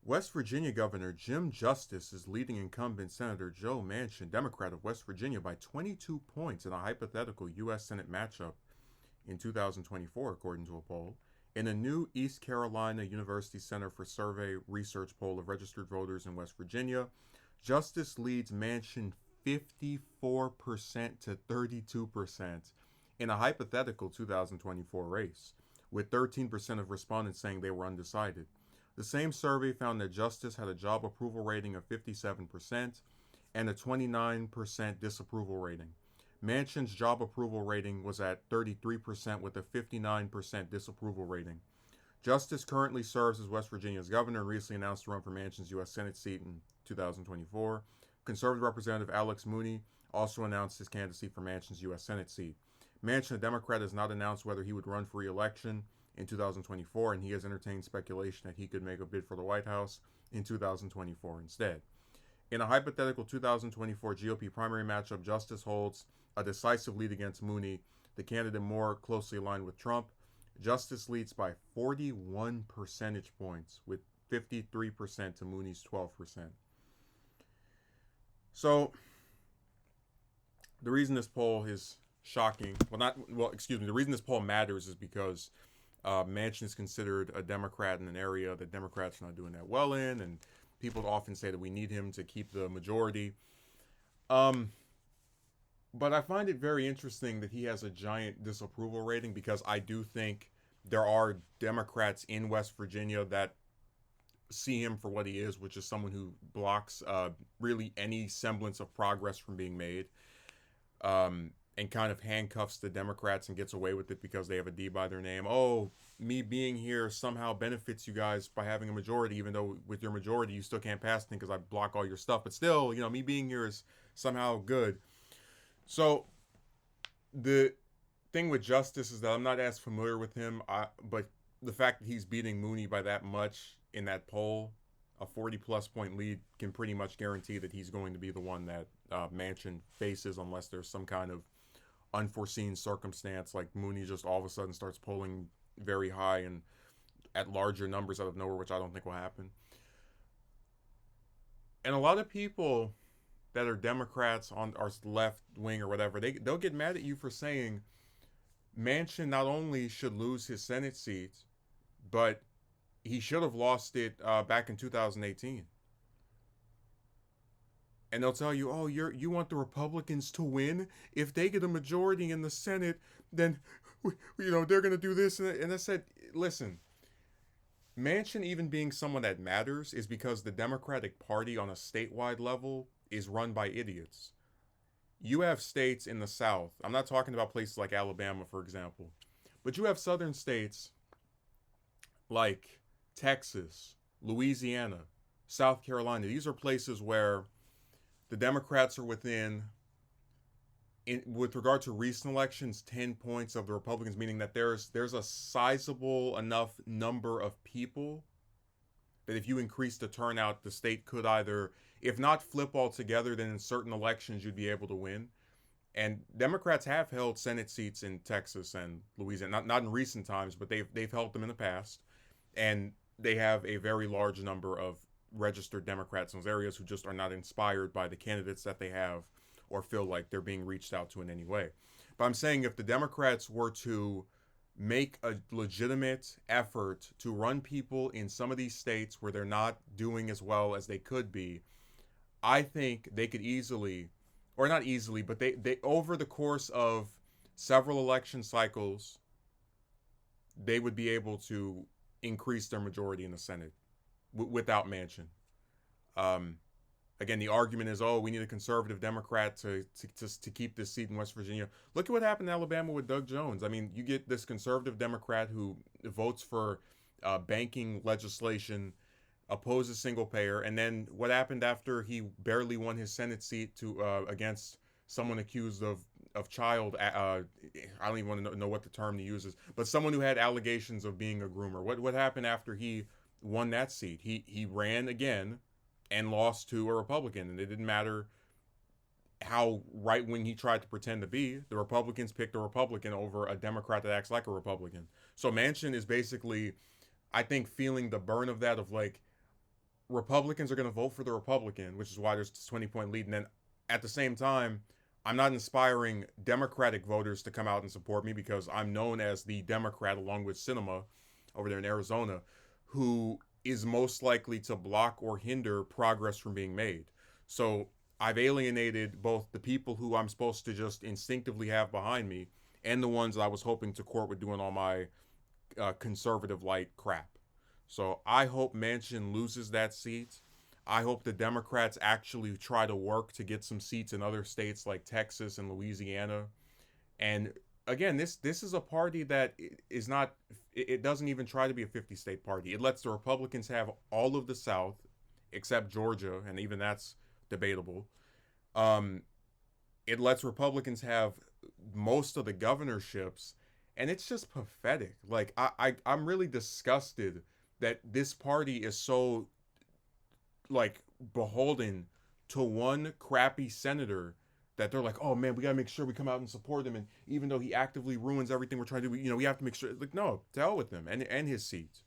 West Virginia Governor Jim Justice is leading incumbent Senator Joe Manchin, Democrat of West Virginia, by 22 points in a hypothetical U.S. Senate matchup in 2024, according to a poll. In a new East Carolina University Center for Survey Research poll of registered voters in West Virginia, Justice leads Manchin 54% to 32% in a hypothetical 2024 race, with 13% of respondents saying they were undecided. The same survey found that Justice had a job approval rating of 57% and a 29% disapproval rating. Manchin's job approval rating was at 33% with a 59% disapproval rating. Justice currently serves as West Virginia's governor and recently announced to run for Manchin's U.S. Senate seat in 2024. Conservative Representative Alex Mooney also announced his candidacy for Manchin's U.S. Senate seat. Manchin, a Democrat, has not announced whether he would run for re-election in 2024, and he has entertained speculation that he could make a bid for the White House in 2024 instead. In a hypothetical 2024 GOP primary matchup, Justice holds a decisive lead against Mooney, the candidate more closely aligned with Trump. Justice leads by 41 percentage points, with 53% to Mooney's 12%. So, the reason this poll is shocking, the reason this poll matters is because Manchin is considered a Democrat in an area that Democrats are not doing that well in, and people often say that we need him to keep the majority. But I find it very interesting that he has a giant disapproval rating, because I do think there are Democrats in West Virginia that see him for what he is, which is someone who blocks really any semblance of progress from being made, and kind of handcuffs the Democrats and gets away with it because they have a D by their name. Oh, me being here somehow benefits you guys by having a majority, even though with your majority you still can't pass things because I block all your stuff. But still, me being here is somehow good. So the thing with Justice is that I'm not as familiar with him, but the fact that he's beating Mooney by that much in that poll, a 40-plus point lead, can pretty much guarantee that he's going to be the one that Manchin faces, unless there's some kind of unforeseen circumstance, like Mooney just all of a sudden starts polling very high and at larger numbers out of nowhere, which I don't think will happen. And a lot of people that are Democrats on our left wing or whatever, they'll get mad at you for saying Manchin not only should lose his Senate seat, but he should have lost it back in 2018. And they'll tell you, oh, you want the Republicans to win? If they get a majority in the Senate, then they're going to do this. And I said, listen, Manchin even being someone that matters is because the Democratic Party on a statewide level is run by idiots. You have states in the South. I'm not talking about places like Alabama, for example, but you have southern states like Texas, Louisiana, South Carolina. These are places where the Democrats are with regard to recent elections, 10 points of the Republicans, meaning that there's a sizable enough number of people that if you increase the turnout, the state could either, if not flip altogether, then in certain elections you'd be able to win. And Democrats have held Senate seats in Texas and Louisiana, not in recent times, but they've held them in the past. And they have a very large number of registered Democrats in those areas who just are not inspired by the candidates that they have or feel like they're being reached out to in any way. But I'm saying if the Democrats were to make a legitimate effort to run people in some of these states where they're not doing as well as they could be, I think they could easily, or not easily, but they over the course of several election cycles, they would be able to increase their majority in the Senate without Manchin. Again, the argument is, oh, we need a conservative Democrat to keep this seat in West Virginia. Look at what happened in Alabama with Doug Jones. I mean, you get this conservative Democrat who votes for banking legislation, opposes single payer, and then what happened after he barely won his Senate seat against someone accused of child, I don't even want to know what the term he uses, but someone who had allegations of being a groomer. What happened after he won that seat? He ran again and lost to a Republican, and it didn't matter how right-wing he tried to pretend to be. The Republicans picked a Republican over a Democrat that acts like a Republican. So Manchin is basically, I think, feeling the burn of that, of like, Republicans are going to vote for the Republican, which is why there's this 20-point lead. And then at the same time, I'm not inspiring Democratic voters to come out and support me because I'm known as the Democrat, along with Cinema over there in Arizona, who is most likely to block or hinder progress from being made. So I've alienated both the people who I'm supposed to just instinctively have behind me and the ones that I was hoping to court with doing all my conservative light crap. So I hope Manchin loses that seat. I hope the Democrats actually try to work to get some seats in other states like Texas and Louisiana. And again, this is a party that is not. It doesn't even try to be a 50-state party. It lets the Republicans have all of the South, except Georgia, and even that's debatable. Um, it lets Republicans have most of the governorships, and it's just pathetic. Like I'm really disgusted that this party is so like beholden to one crappy senator that they're like, oh man, we gotta make sure we come out and support him, and even though he actively ruins everything we're trying to do, we have to make sure. Like, no, to hell with him and his seats.